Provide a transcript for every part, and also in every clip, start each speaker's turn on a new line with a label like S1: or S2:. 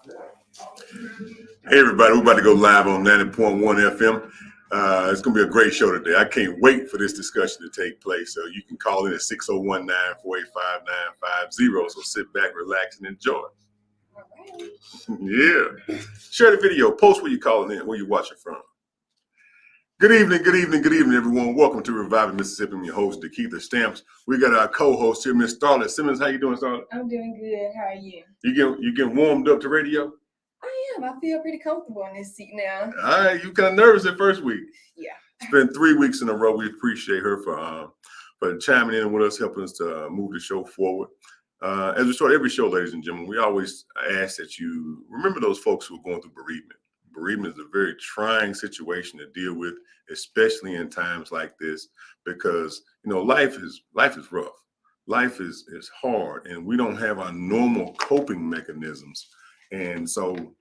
S1: Hey everybody, we're about to go live on 90.1 FM. It's going to be a great show today. I can't wait for this discussion to take place. So you can call in at 601-948-5950. So sit back, relax, and enjoy. Yeah. Share the video. Post where you're calling in, where you're watching from. Good evening, everyone. Welcome to Reviving Mississippi. I'm your host, DeKeither Stamps. We got our co-host here, Miss Starlet Simmons. How you doing, Starlet?
S2: I'm doing good. How are you?
S1: You getting warmed up to radio?
S2: I am. I feel pretty comfortable in this seat now.
S1: All right. You kind of nervous the first week.
S2: Yeah.
S1: It's been 3 weeks in a row. We appreciate her for chiming in with us, helping us to move the show forward. As we start every show, ladies and gentlemen, we always ask that you remember those folks who are going through bereavement. Bereavement is a very trying situation to deal with, especially in times like this, because life is rough. Life is hard, and we don't have our normal coping mechanisms. And so,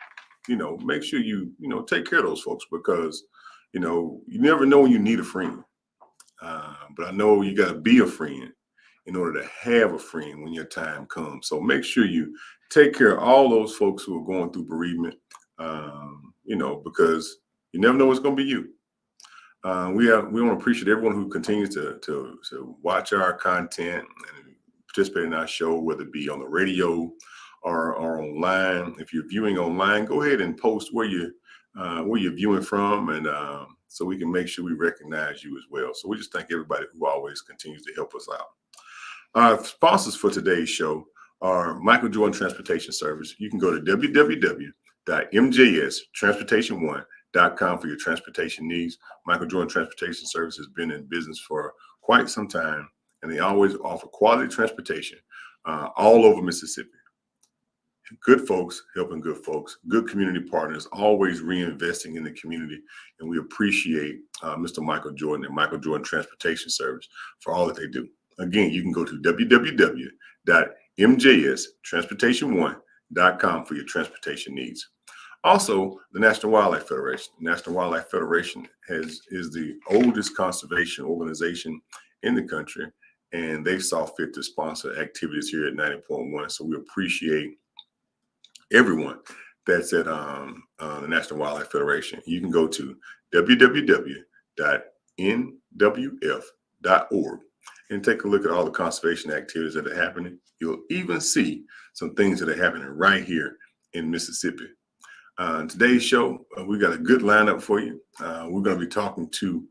S1: make sure you take care of those folks, because you never know when you need a friend. But I know you got to be a friend in order to have a friend when your time comes. So make sure you take care of all those folks who are going through bereavement. Because you never know what's going to be you. We want to appreciate everyone who continues to watch our content and participate in our show, whether it be on the radio or online. If you're viewing online, go ahead and post where you're viewing from, and so we can make sure we recognize you as well. So we just thank everybody who always continues to help us out. Our sponsors for today's show are Micheal Jordan Transportation Service. You can go to www.mjstransportation1.com for your transportation needs. Micheal Jordan Transportation Service has been in business for quite some time, and they always offer quality transportation all over Mississippi. Good folks helping good folks, good community partners, always reinvesting in the community. And we appreciate Mr. Micheal Jordan and Micheal Jordan Transportation Service for all that they do. Again, you can go to www.mjstransportation1.com for your transportation needs. Also, the National Wildlife Federation. The National Wildlife Federation is the oldest conservation organization in the country, and they saw fit to sponsor activities here at 90.1. So we appreciate everyone that's at the National Wildlife Federation. You can go to www.nwf.org and take a look at all the conservation activities that are happening. You'll even see some things that are happening right here in Mississippi. Today's show, we got a good lineup for you. We're going to be talking to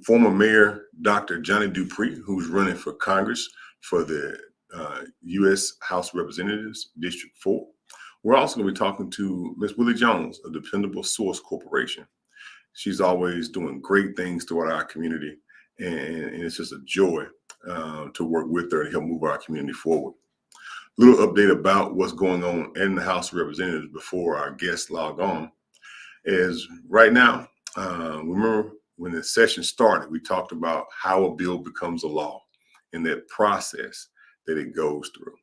S1: former Mayor Dr. Johnny Dupree, who's running for Congress for the U.S. House of Representatives, District 4. We're also going to be talking to Ms. Willie Jones of Dependable Source Corporation. She's always doing great things toward our community, and it's just a joy to work with her to help move our community forward. A little update about what's going on in the House of Representatives before our guests log on is right now, remember when the session started, we talked about how a bill becomes a law and that process that it goes through.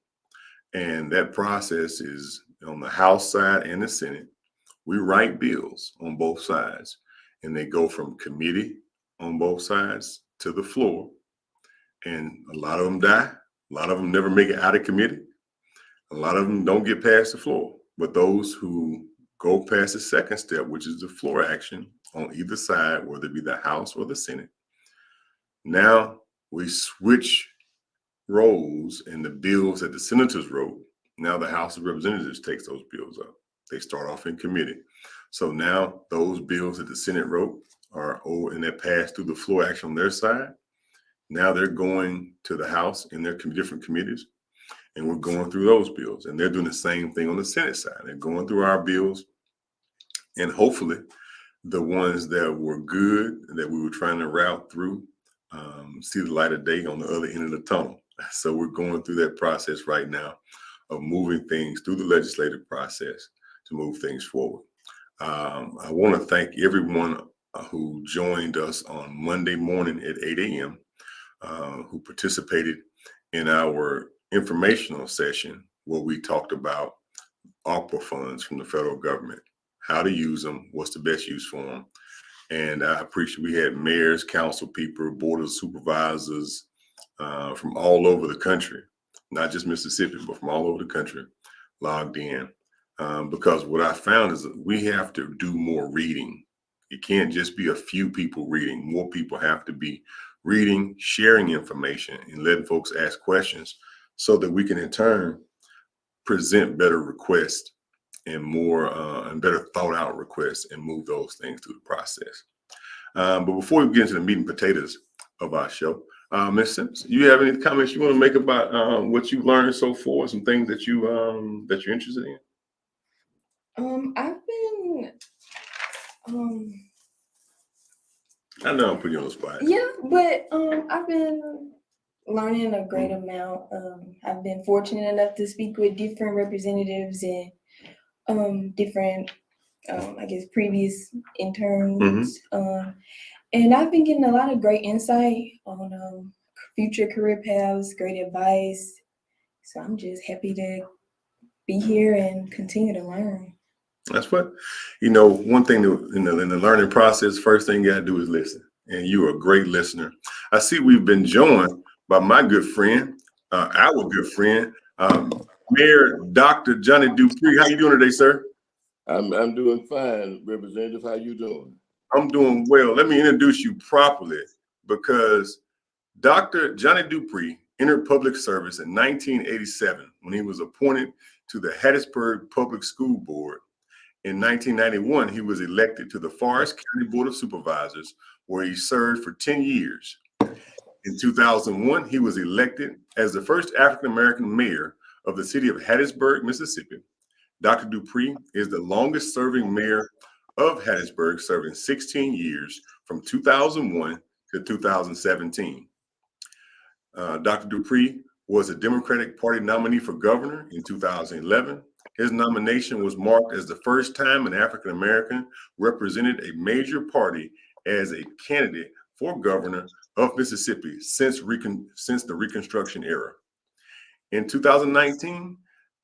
S1: And that process is on the House side and the Senate. We write bills on both sides, and they go from committee on both sides to the floor. And a lot of them die. A lot of them never make it out of committee. A lot of them don't get past the floor. But those who go past the second step, which is the floor action on either side, whether it be the House or the Senate, now we switch roles, and the bills that the senators wrote, now the House of Representatives takes those bills up. They start off in committee. So now those bills that the Senate wrote are over, and that passed through the floor action on their side. Now they're going to the House in their different committees, and we're going through those bills. And they're doing the same thing on the Senate side. They're going through our bills, and hopefully the ones that were good, that we were trying to route through, see the light of day on the other end of the tunnel. So we're going through that process right now of moving things through the legislative process to move things forward. I want to thank everyone who joined us on Monday morning at 8 a.m., who participated in our informational session where we talked about ARPA funds from the federal government, how to use them, what's the best use for them. And I appreciate we had mayors, council people, board of supervisors from all over the country, not just Mississippi, but from all over the country, logged in, because what I found is that we have to do more reading. It can't just be a few people reading. More people have to be reading, sharing information, and letting folks ask questions so that we can in turn present better requests and more and better thought out requests and move those things through the process. But before we get into the meat and potatoes of our show, Ms. Sims, you have any comments you want to make about what you've learned so far, some things that you're interested in?
S2: I've been
S1: I know I'm putting you on the spot.
S2: yeah, but I've been learning a great amount. I've been fortunate enough to speak with different representatives and different I guess previous interns. And I've been getting a lot of great insight on future career paths, great advice. So I'm just happy to be here and continue to learn.
S1: That's what, one thing in the learning process, first thing you got to do is listen. And you're a great listener. I see we've been joined by my good friend, our good friend, Mayor Dr. Johnny Dupree. How you doing today, sir?
S3: I'm doing fine, Representative. How you doing?
S1: I'm doing well. Let me introduce you properly, because Dr. Johnny Dupree entered public service in 1987 when he was appointed to the Hattiesburg Public School Board. In 1991, he was elected to the Forest County Board of Supervisors, where he served for 10 years. In 2001, he was elected as the first African-American mayor of the city of Hattiesburg, Mississippi. Dr. Dupree is the longest serving mayor of Hattiesburg, serving 16 years from 2001 to 2017. Dr. Dupree was a Democratic Party nominee for governor in 2011. His nomination was marked as the first time an African American represented a major party as a candidate for governor of Mississippi since the Reconstruction era. In 2019,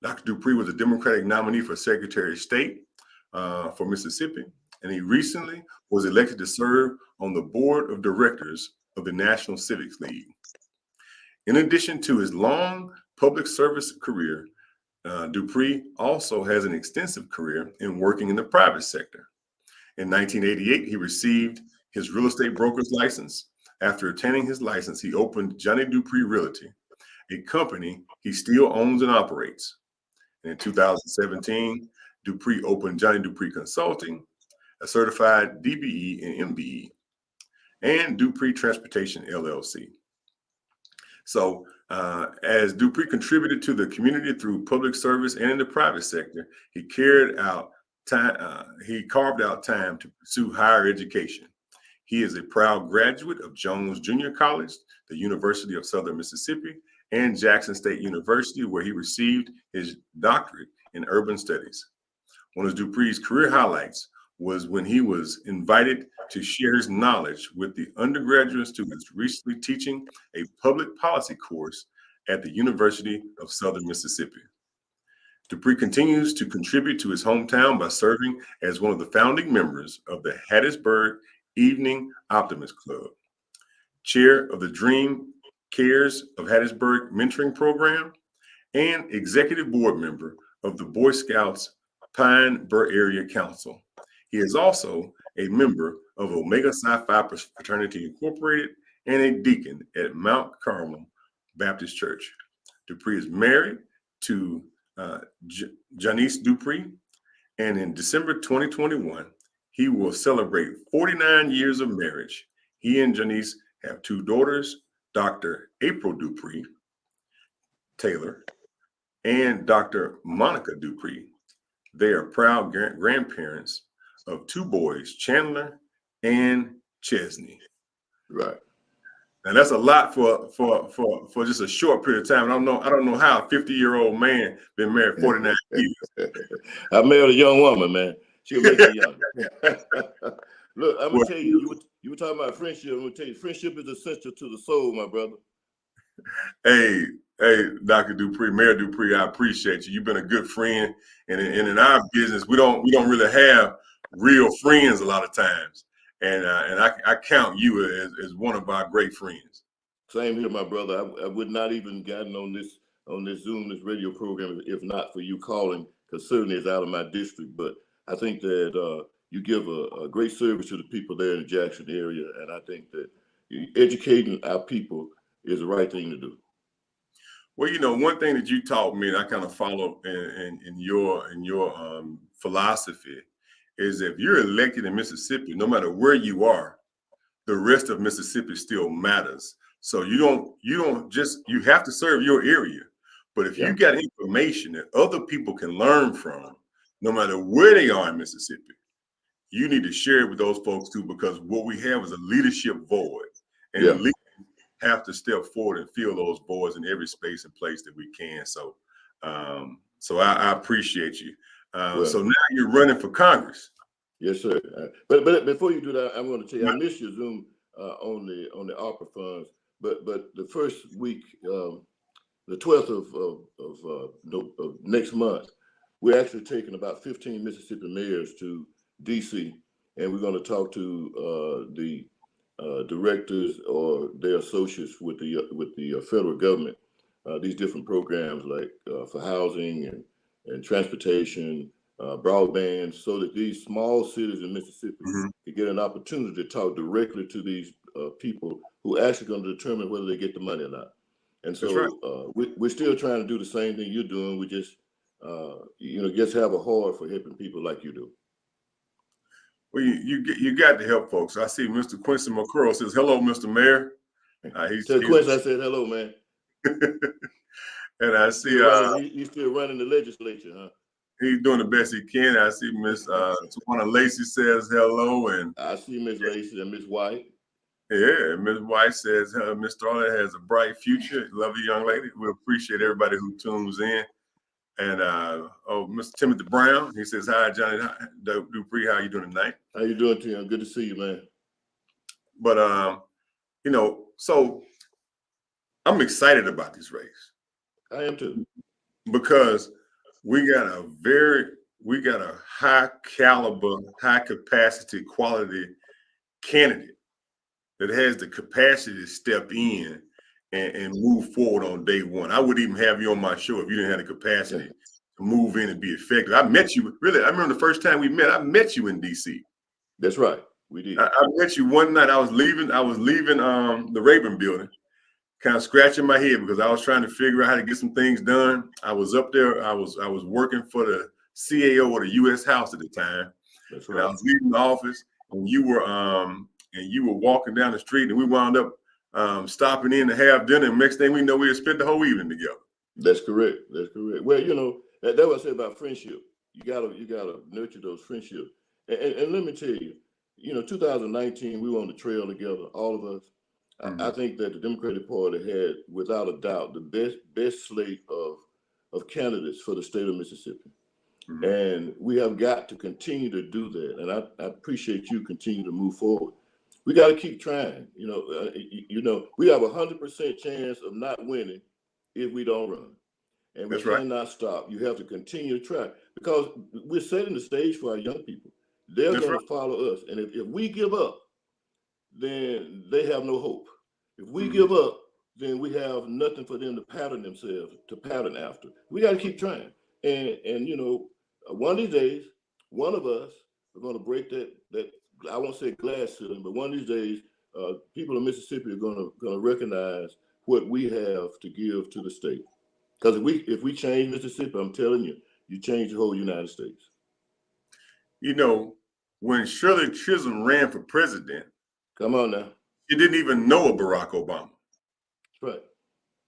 S1: Dr. Dupree was a Democratic nominee for Secretary of State for Mississippi, and he recently was elected to serve on the board of directors of the National Civics League. In addition to his long public service career, Dupree also has an extensive career in working in the private sector. In 1988, he received his real estate broker's license. After obtaining his license, he opened Johnny Dupree Realty, a company he still owns and operates. And in 2017, Dupree opened Johnny Dupree Consulting, a certified DBE and MBE, and Dupree Transportation LLC. So as Dupree contributed to the community through public service and in the private sector, he carved out time to pursue higher education. He is a proud graduate of Jones Junior College, the University of Southern Mississippi, and Jackson State University, where he received his doctorate in urban studies. One of Dupree's career highlights was when he was invited to share his knowledge with the undergraduate students recently teaching a public policy course at the University of Southern Mississippi. Dupree continues to contribute to his hometown by serving as one of the founding members of the Hattiesburg Evening Optimist Club, chair of the Dream Cares of Hattiesburg Mentoring Program, and executive board member of the Boy Scouts Pine Bur Area Council. He is also a member of Omega Psi Phi Fraternity Incorporated and a deacon at Mount Carmel Baptist Church. Dupree is married to Janice Dupree, and in December 2021, he will celebrate 49 years of marriage. He and Janice have two daughters, Dr. April Dupree Taylor and Dr. Monica Dupree. They are proud grandparents of two boys, Chandler and Chesney.
S3: Right.
S1: Now that's a lot for just a short period of time. I don't know how a 50-year-old man been married 49 years.
S3: I married a young woman, man. She'll make me younger. Look, I'm gonna tell you, you were talking about friendship. I'm gonna tell you, friendship is essential to the soul, my brother.
S1: Hey, Dr. Dupree, Mayor Dupree, I appreciate you. You've been a good friend, and in our business, we don't really have real friends a lot of times, and I count you as one of our great friends.
S3: Same here, my brother. I would not even gotten on this on this Zoom, this radio program, if not for you calling, because certainly it's out of my district. But I think that you give a great service to the people there in the Jackson area, and I think that educating our people is the right thing to do.
S1: Well, you know, one thing that you taught me, and I kind of follow in your philosophy, is if you're elected in Mississippi, no matter where you are, the rest of Mississippi still matters. So you have to serve your area. But if you got information that other people can learn from, no matter where they are in Mississippi, you need to share it with those folks too, because what we have is a leadership void. And leaders have to step forward and fill those voids in every space and place that we can. So I appreciate you. So now you're running for Congress.
S3: Yes, sir. But before you do that, I'm going to tell you, I missed your Zoom on the ARPA funds. But the first week, the 12th of next month, we're actually taking about 15 Mississippi mayors to DC, and we're going to talk to the directors or their associates with the federal government, these different programs like for housing and transportation, broadband, so that these small cities in Mississippi can get an opportunity to talk directly to these people who are actually going to determine whether they get the money or not. And so we're still trying to do the same thing you're doing. We just, just have a heart for helping people like you do.
S1: Well, you got to help folks. I see Mr. Quincy McCurl says, "Hello, Mr. Mayor."
S3: Tell Quincy I said hello, man.
S1: And I see
S3: he's still running the legislature, huh?
S1: He's doing the best he can. I see Miss Tawana Lacey says hello, and
S3: I see Miss Lacey and Miss White.
S1: Yeah, Miss White says Miss Starlet has a bright future. Lovely young lady. We appreciate everybody who tunes in. And Mr. Timothy Brown, he says, "Hi, Johnny Dupree. How you doing tonight?"
S3: How you doing, Tim? Good to see you, man.
S1: But so I'm excited about this race.
S3: I am too.
S1: Because we got a high caliber, high capacity, quality candidate that has the capacity to step in and move forward on day one. I wouldn't even have you on my show if you didn't have the capacity to move in and be effective. I met you, really, I remember the first time we met, I met you in DC.
S3: That's right. We did.
S1: I met you one night. I was leaving the Raven building, kind of scratching my head because I was trying to figure out how to get some things done. I was up there. I was working for the CAO of the U.S. House at the time.
S3: That's
S1: right.
S3: And
S1: I was leaving the office, and you were walking down the street, and we wound up stopping in to have dinner. And next thing we know, we had spent the whole evening together.
S3: That's correct. That's correct. Well, that's what I said about friendship. You gotta nurture those friendships. And let me tell you, 2019, we were on the trail together, all of us. I think that the Democratic Party had, without a doubt, the best slate of candidates for the state of Mississippi. And we have got to continue to do that. And I appreciate you continue to move forward. We got to keep trying. We have 100% chance of not winning if we don't run. And we cannot stop. You have to continue to try, because we're setting the stage for our young people. They're going to follow us. And if we give up, then they have no hope. If we give up, then we have nothing for them to pattern after. We got to keep trying. And one of these days, one of us are going to break that I won't say glass ceiling, but one of these days, people in Mississippi are going to recognize what we have to give to the state. Because if we change Mississippi, I'm telling you, you change the whole United States.
S1: When Shirley Chisholm ran for president,
S3: come on now,
S1: she didn't even know of Barack Obama.
S3: That's right.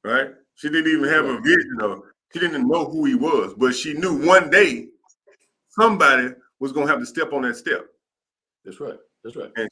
S1: Right? She didn't even have a vision of. She didn't know who he was, but she knew one day somebody was going to have to step on that step.
S3: That's right. That's right. And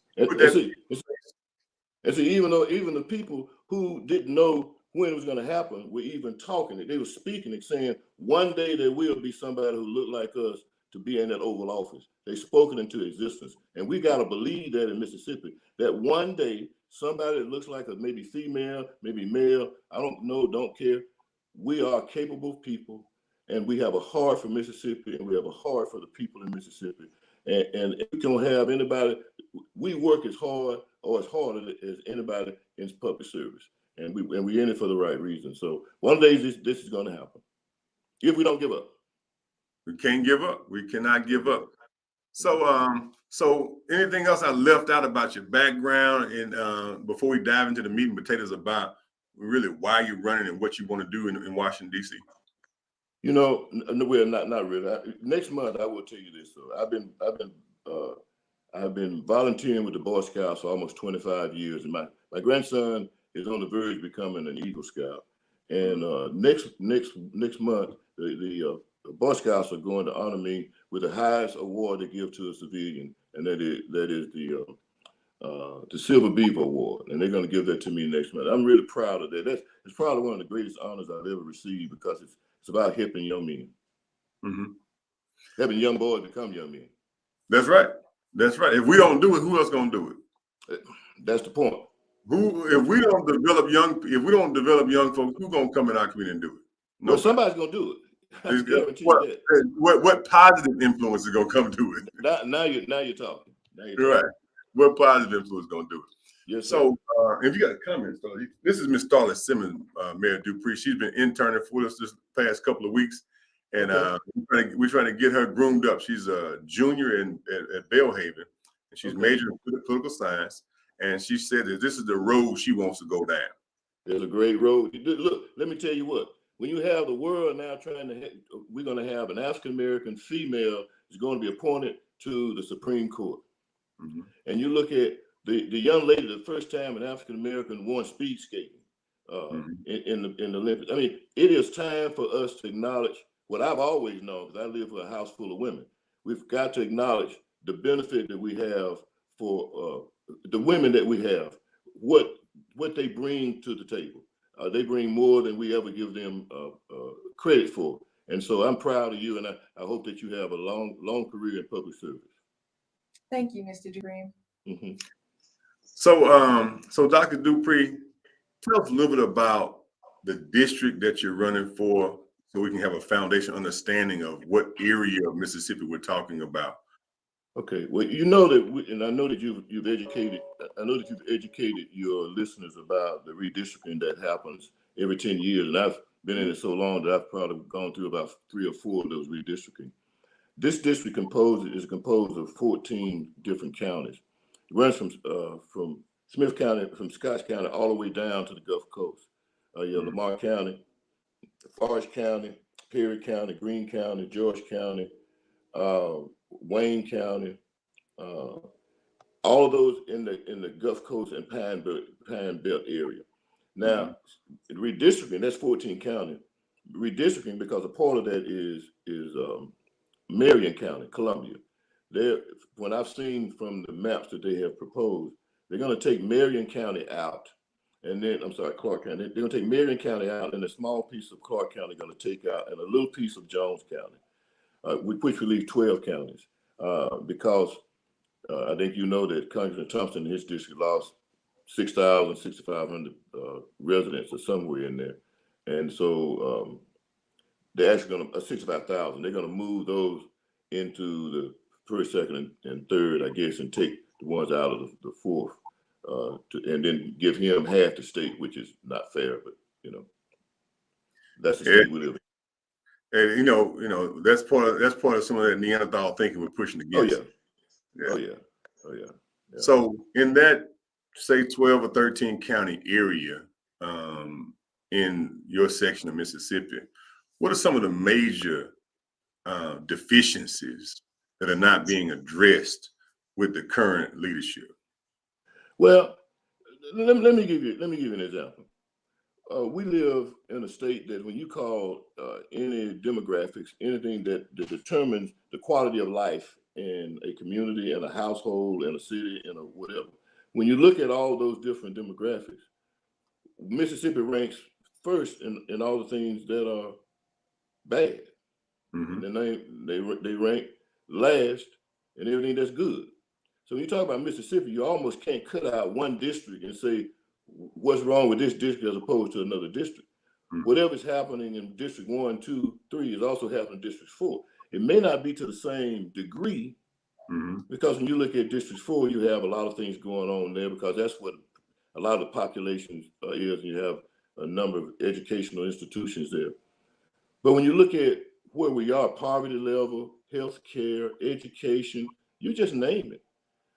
S3: see, even the people who didn't know when it was going to happen were even talking it. They were speaking it, saying one day there will be somebody who look like us to be in that Oval Office. They spoken into existence. And we got to believe that in Mississippi, that one day somebody that looks like us, maybe female, maybe male, I don't know, don't care. We are capable people, and we have a heart for Mississippi, and we have a heart for the people in Mississippi. And if we don't have anybody, we work as hard or as hard as anybody in public service. and we in it for the right reason. So one of the days this is going to happen if we don't give up.
S1: We can't give up. We cannot give up. So anything else I left out about your background and before we dive into the meat and potatoes about really why you're running and what you want to do in Washington, D.C.?
S3: You know, well, not really. Next month I will tell you this. So I've been volunteering with the Boy Scouts for almost 25 years, and my grandson is on the verge of becoming an Eagle Scout. And next month, the Boy Scouts are going to honor me with the highest award they give to a civilian, and that is the Silver Beaver Award, and they're going to give that to me next month. I'm really proud of that. It's probably one of the greatest honors I've ever received because it's about helping young men, helping young boys become young men.
S1: That's right. That's right. If we don't do it, who else gonna do it?
S3: That's the point.
S1: If we don't develop young folks, who's gonna come in our community and do it? No.
S3: Well, somebody's gonna do it. I guarantee you that.
S1: What positive influence is gonna come do it?
S3: Now you're talking.
S1: Right. What positive influence is gonna do it?
S3: Yes,
S1: so if you got a comment, so this is Miss Starlet Simmons, Mayor Dupree. She's been interning for us this past couple of weeks. And we're trying to get her groomed up. She's a junior at Belhaven, and she's majoring in political science. And she said that this is the road she wants to go down.
S3: It's a great road. Look, let me tell you what. When you have the world now we're going to have an African-American female is going to be appointed to the Supreme Court. And you look at the young lady, the first time an African-American won speed skating in the Olympics. I mean, it is time for us to acknowledge what I've always known, because I live in a house full of women. We've got to acknowledge the benefit that we have for the women that we have, what they bring to the table. They bring more than we ever give them credit for. And so I'm proud of you, and I hope that you have a long career in public service.
S2: Thank you, Mr. Dupree.
S1: So Dr. Dupree, tell us a little bit about the district that you're running for, so we can have a foundation understanding of what area of Mississippi we're talking about.
S3: Okay, well, you know that, and I know that you've educated your listeners about the redistricting that happens every 10 years, and I've been in it so long that I've probably gone through about 3 or 4 of those redistricting. This district is composed of 14 different counties. It runs from Smith County, from Scotts County, all the way down to the Gulf Coast. You have Lamar County, Forest County, Perry County, Greene County, George County, Wayne County, all of those in the Gulf Coast and Pine Belt area. Now, redistricting, that's 14 counties. Redistricting, because a part of that is Marion County, Columbia. When I've seen from the maps that they have proposed, they're going to take Marion County out. And then, Clark County. They're going to take Marion County out, and a small piece of Clark County going to take out, and a little piece of Jones County, which will leave 12 counties. Because I think you know that Congressman Thompson in his district lost 6,500 residents or somewhere in there. And so they're actually going to, 65,000, they're going to move those into the first, second, and third, I guess, and take the ones out of the fourth. And then give him half the state, which is not fair, but that's the state we live
S1: And
S3: in.
S1: that's part of some of that Neanderthal thinking we're pushing against.
S3: Oh yeah.
S1: So in that, say, 12 or 13 county area, in your section of Mississippi, what are some of the major deficiencies that are not being addressed with the current leadership?
S3: Well, let me give you an example. We live in a state that when you call any demographics, anything that determines the quality of life in a community, in a household, in a city, in a whatever, when you look at all those different demographics, Mississippi ranks first in all the things that are bad. And then they rank last in everything that's good. So when you talk about Mississippi, you almost can't cut out one district and say, what's wrong with this district as opposed to another district? Whatever's happening in District 1, 2, 3 is also happening in District 4. It may not be to the same degree, because when you look at District 4, you have a lot of things going on there, because a lot of the population is, and you have a number of educational institutions there. But when you look at where we are, poverty level, health care, education, you just name it.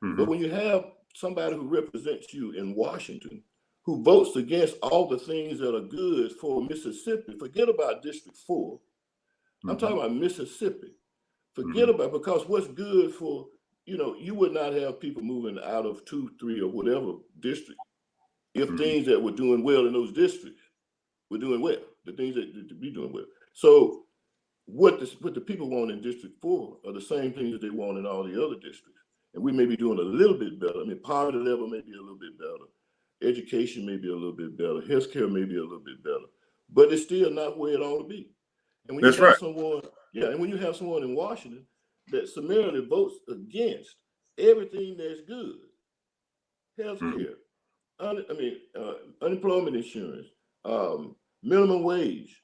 S3: But when you have somebody who represents you in Washington, who votes against all the things that are good for Mississippi, forget about District 4. I'm talking about Mississippi. Forget about, because what's good for, you would not have people moving out of 2, 3, or whatever district if things that were doing well in those districts were doing well, the things that be doing well. So what the people want in District 4 are the same things that they want in all the other districts. And we may be doing a little bit better. I mean, poverty level may be a little bit better. Education may be a little bit better. Healthcare may be a little bit better. But it's still not where it ought to be. And when you have someone, and when you have someone in Washington that summarily votes against everything that's good, healthcare, unemployment insurance, minimum wage,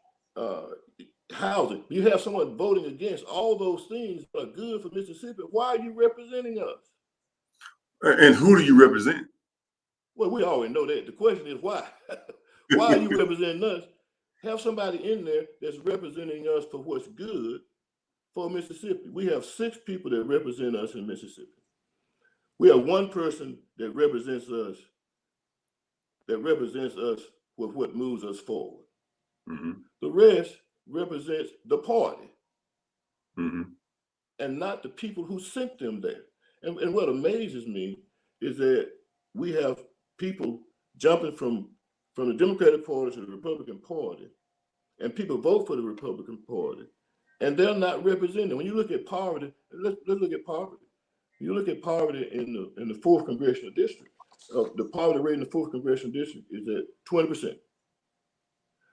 S3: housing. You have someone voting against all those things that are good for Mississippi. Why are you representing us?
S1: And who do you represent?
S3: Well, we already know that. The question is why? Why are you representing us? Have somebody in there that's representing us for what's good for Mississippi. We have 6 people that represent us in Mississippi. We have 1 person that represents us with what moves us forward. The rest represents the party and not the people who sent them there. And what amazes me is that we have people jumping from the Democratic Party to the Republican Party, and people vote for the Republican Party, and they're not represented. When you look at poverty, let's look at poverty. You look at poverty in the 4th Congressional District. The poverty rate in the 4th Congressional District is at 20%.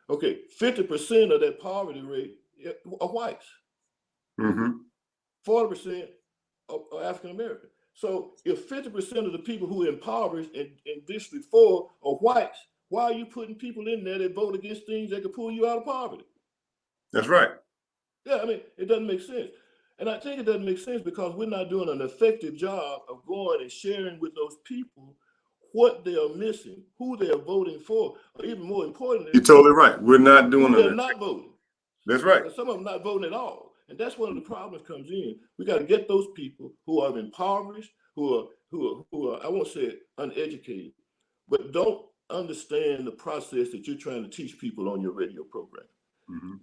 S3: Okay, 50% of that poverty rate are whites. 40% are African American. So if 50% of the people who are impoverished in District 4 are whites, why are you putting people in there that vote against things that could pull you out of poverty?
S1: That's right.
S3: Yeah, I mean, it doesn't make sense. And I think it doesn't make sense because we're not doing an effective job of going and sharing with those people what they are missing, who they are voting for, or even more importantly,
S1: you're totally right. We're not doing
S3: they're not voting.
S1: That's right.
S3: And some of them not voting at all. And that's one of the problems comes in. We got to get those people who are impoverished, who are I won't say uneducated, but don't understand the process that you're trying to teach people on your radio program.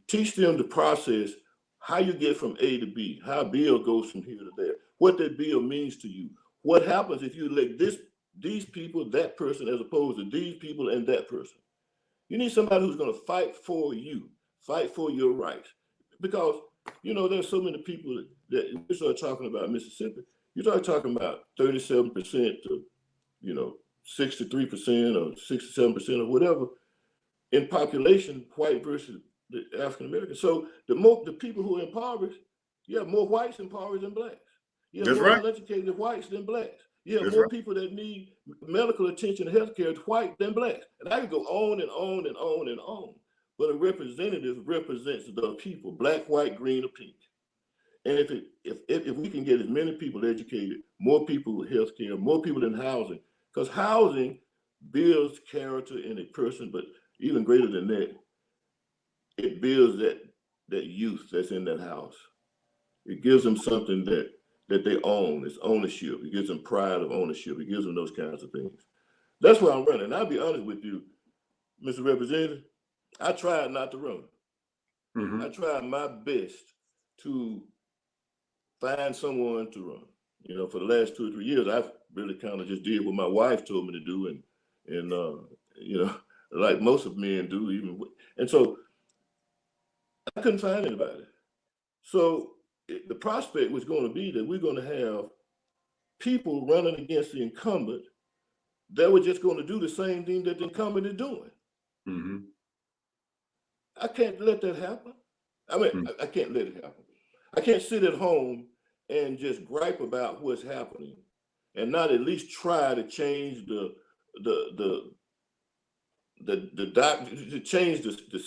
S3: Teach them the process, how you get from A to B, how a bill goes from here to there, what that bill means to you. What happens if you elect these people, that person, as opposed to these people and that person? You need somebody who's going to fight for you, fight for your rights. Because, there's so many people that we start talking about Mississippi, you start talking about 37% to, 63% or 67% or whatever in population, white versus the African American. So the people who are impoverished, you have more whites impoverished than blacks. You have more uneducated whites than blacks. You have more people that need medical attention and healthcare white than blacks. And I could go on and on and on and on. But a representative represents the people, black, white, green, or pink. And if we can get as many people educated, more people with healthcare, more people in housing, because housing builds character in a person, but even greater than that, it builds that youth that's in that house. It gives them something that they own. It's ownership. It gives them pride of ownership. It gives them those kinds of things. That's why I'm running. And I'll be honest with you, Mr. Representative, I tried not to run. I tried my best to find someone to run. For the last 2 or 3 years, I've really kind of just did what my wife told me to do, and like most of men do, and so I couldn't find anybody. So the prospect was going to be that we're going to have people running against the incumbent that were just going to do the same thing that the incumbent is doing. I can't let that happen. I mean, I can't let it happen. I can't sit at home and just gripe about what's happening and not at least try to change the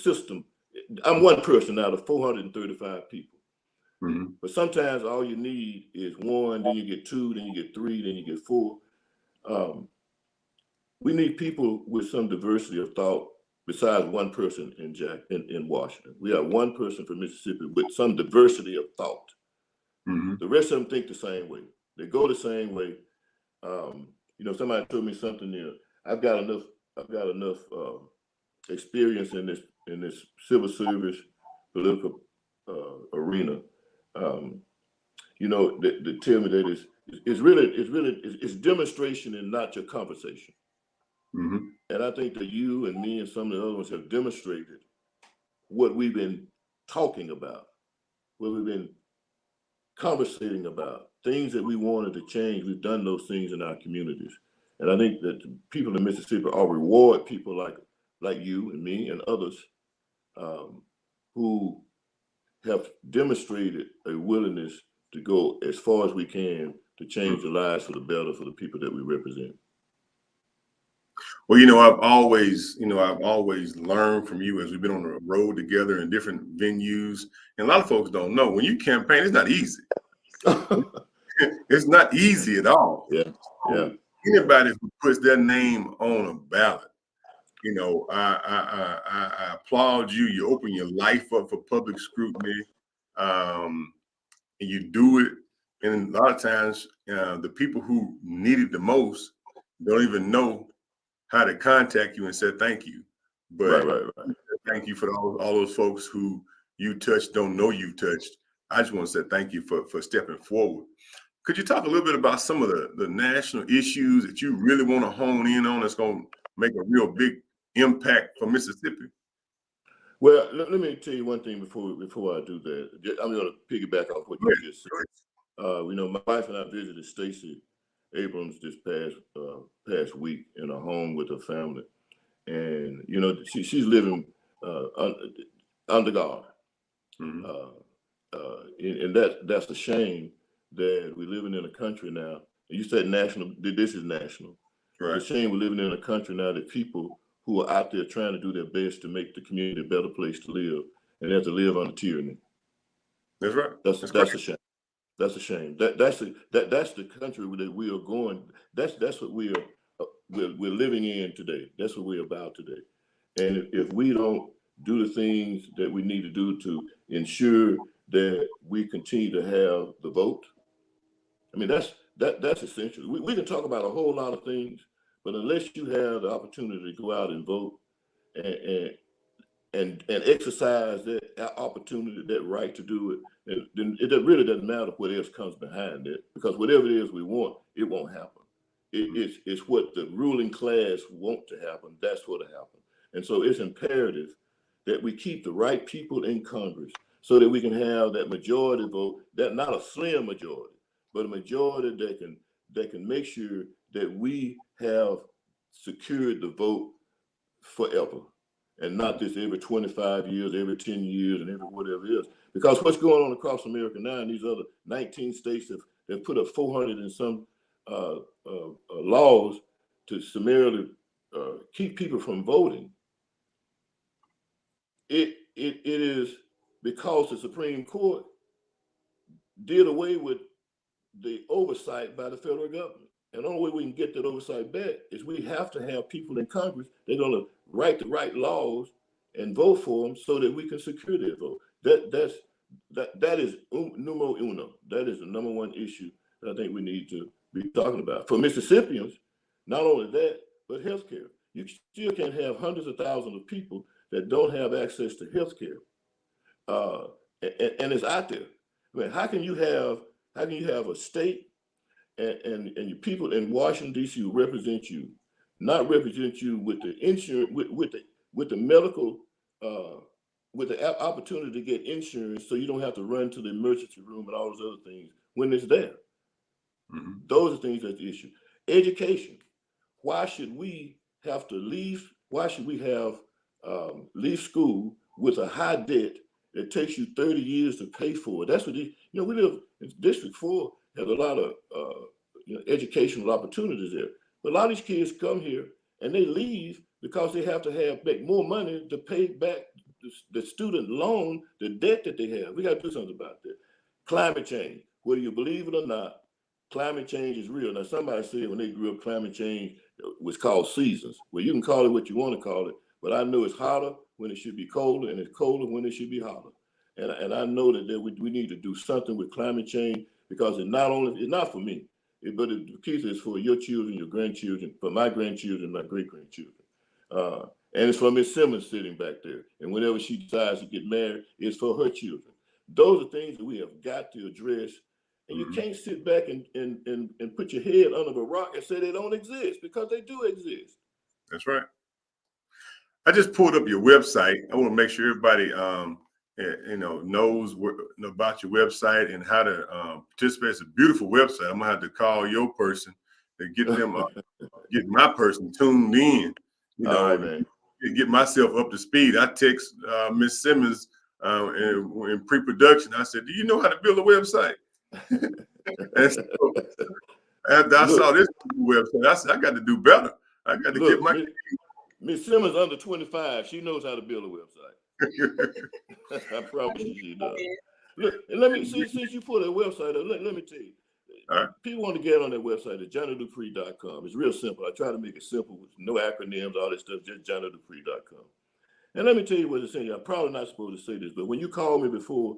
S3: system. I'm one person out of 435 people. But sometimes all you need is one, then you get two, then you get three, then you get four. we need people with some diversity of thought besides one person in Washington. We have one person from Mississippi with some diversity of thought.
S1: Mm-hmm.
S3: The rest of them think the same way. They go the same way. Somebody told me something there. I've got enough experience in this civil service political arena. That tell me that it's demonstration and not your conversation.
S1: Mm-hmm.
S3: And I think that you and me and some of the other ones have demonstrated what we've been talking about, what we've been conversating about, things that we wanted to change. We've done those things in our communities. And I think that people in Mississippi are reward people like you and me and others who have demonstrated a willingness to go as far as we can to change the lives for the better for the people that we represent.
S1: Well, I've always learned from you as we've been on the road together in different venues. And a lot of folks don't know when you campaign, it's not easy. It's not easy at all.
S3: Yeah.
S1: Anybody who puts their name on a ballot, I applaud you. You open your life up for public scrutiny, and you do it. And a lot of times, the people who need it the most don't even know how to contact you and say thank you. But
S3: right.
S1: Thank you for all those folks who you touched, don't know you touched. I just want to say thank you for stepping forward. Could you talk a little bit about some of the national issues that you really want to hone in on that's going to make a real big impact for Mississippi?
S3: Well, let me tell you one thing before I do that. I'm going to piggyback off what you just said. My wife and I visited Stacey Abrams this past week in a home with her family, and she's living under God,
S1: Mm-hmm.
S3: And that's a shame that we're living in a country now. You said national. This is national.
S1: Right.
S3: It's a shame we're living in a country now that people who are out there trying to do their best to make the community a better place to live, and they have to live under tyranny.
S1: That's right.
S3: That's a shame. That's a shame. That's the country that we are going. That's what we're living in today. That's what we're about today. And if we don't do the things that we need to do to ensure that we continue to have the vote, I mean that's essential. We can talk about a whole lot of things, but unless you have the opportunity to go out and vote and exercise that opportunity, that right to do it, then it really doesn't matter what else comes behind it, because whatever it is we want, it won't happen. It's what the ruling class want to happen. That's what will happen. And so it's imperative that we keep the right people in Congress so that we can have that majority vote, that not a slim majority, but a majority that can make sure that we have secured the vote forever, and not just every 25 years, every 10 years, and every whatever it is. Because what's going on across America now in these other 19 states have put up 400 and some laws to summarily keep people from voting. It is because the Supreme Court did away with the oversight by the federal government. And the only way we can get that oversight back is we have to have people in Congress that are going to write the right laws and vote for them so that we can secure their vote. That is numero uno. That is the number one issue that I think we need to be talking about. For Mississippians, not only that, but healthcare. You still can have hundreds of thousands of people that don't have access to healthcare, and it's out there. I mean, how can you have a state and your people in Washington D.C. who represent you, not represent you with the insurance, with the medical, with the opportunity to get insurance, so you don't have to run to the emergency room and all those other things when it's there. Mm-hmm. Those are things that's the issue. Education. Why should we have to leave? Why should we have leave school with a high debt that takes you 30 years to pay for it? That's what we live in District 4. Has a lot of educational opportunities there. But a lot of these kids come here and they leave because they have to make more money to pay back the student loan, the debt that they have. We got to do something about that. Climate change, whether you believe it or not, climate change is real. Now, somebody said when they grew up, climate change, what's called seasons. Well, you can call it what you want to call it, but I know it's hotter when it should be colder, and it's colder when it should be hotter. And I know that we need to do something with climate change, because it's not for me, but DeKeither is for your children, your grandchildren, for my grandchildren, my great-grandchildren. And it's for Miss Simmons sitting back there. And whenever she decides to get married, it's for her children. Those are things that we have got to address. And you can't sit back and put your head under the rock and say they don't exist, because they do exist.
S1: That's right. I just pulled up your website. I want to make sure everybody, knows about your website and how to participate. It's a beautiful website. I'm gonna have to call your person to get them, get my person tuned in.
S3: All right, man.
S1: Get myself up to speed. I text Miss Simmons in pre-production. I said, "Do you know how to build a website?" And so, after I saw this website, I said, "I got to do better. I got to get my."
S3: Miss Simmons under 25. She knows how to build a website. I promise you she does. Look, and let me since you put a website up, let me tell you.
S1: All right.
S3: People want to get on that website at johnnydupree.com. It's real simple. I try to make it simple with no acronyms, all this stuff, just johnnydupree.com. And let me tell you what it's saying. I'm probably not supposed to say this, but when you called me before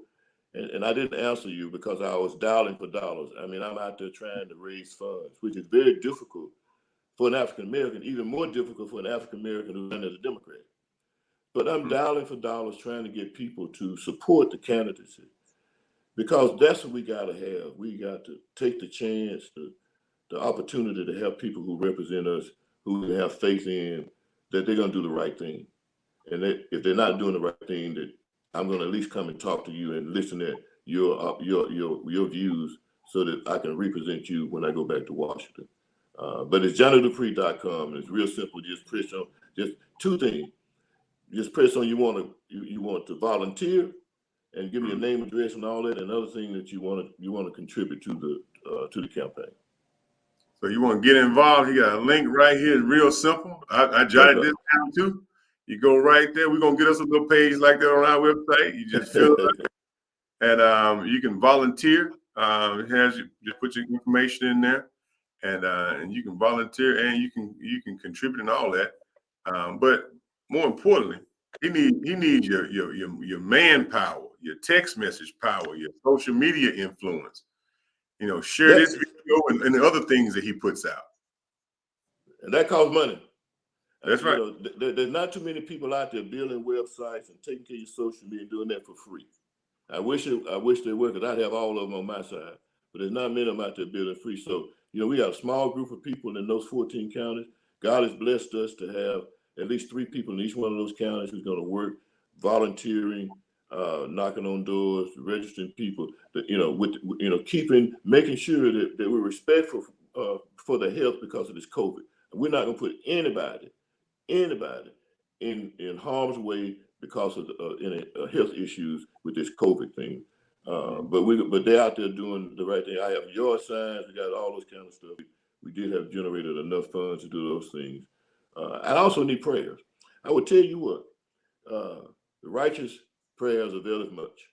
S3: and I didn't answer you because I was dialing for dollars, I mean, I'm out there trying to raise funds, which is very difficult for an African American, even more difficult for an African American who runs as a Democrat. But I'm dialing for dollars, trying to get people to support the candidacy, because that's what we got to have. We got to take the chance, the opportunity to have people who represent us, who we have faith in, that they're going to do the right thing. And that if they're not doing the right thing, that I'm going to at least come and talk to you and listen to your views, so that I can represent you when I go back to Washington. But it's johnnydupree.com, and it's real simple. Just press on just two things. Just press on you want to volunteer, and give me your name, address, and all that. Another thing that you want to contribute to the campaign.
S1: So you want to get involved? You got a link right here. It's real simple. I jotted this down too. You go right there. We're gonna get us a little page like that on our website. You just fill it out, and you can volunteer. It has you just put your information in there, and you can volunteer, and you can contribute and all that. But more importantly, he needs your manpower, your text message power, your social media influence. Share this video and the other things that he puts out.
S3: And that costs money.
S1: That's right.
S3: There's not too many people out there building websites and taking care of your social media and doing that for free. I wish they were, because I'd have all of them on my side. But there's not many of them out there building free. So, we got a small group of people in those 14 counties. God has blessed us to have at least 3 people in each one of those counties who's going to work volunteering, knocking on doors, registering people, making sure that we're respectful for the health because of this COVID. We're not going to put anybody in harm's way because of any health issues with this COVID thing. But they're out there doing the right thing. I have yard signs. We got all those kind of stuff. We did have generated enough funds to do those things. I also need prayers. I would tell you what, the righteous prayers availeth much.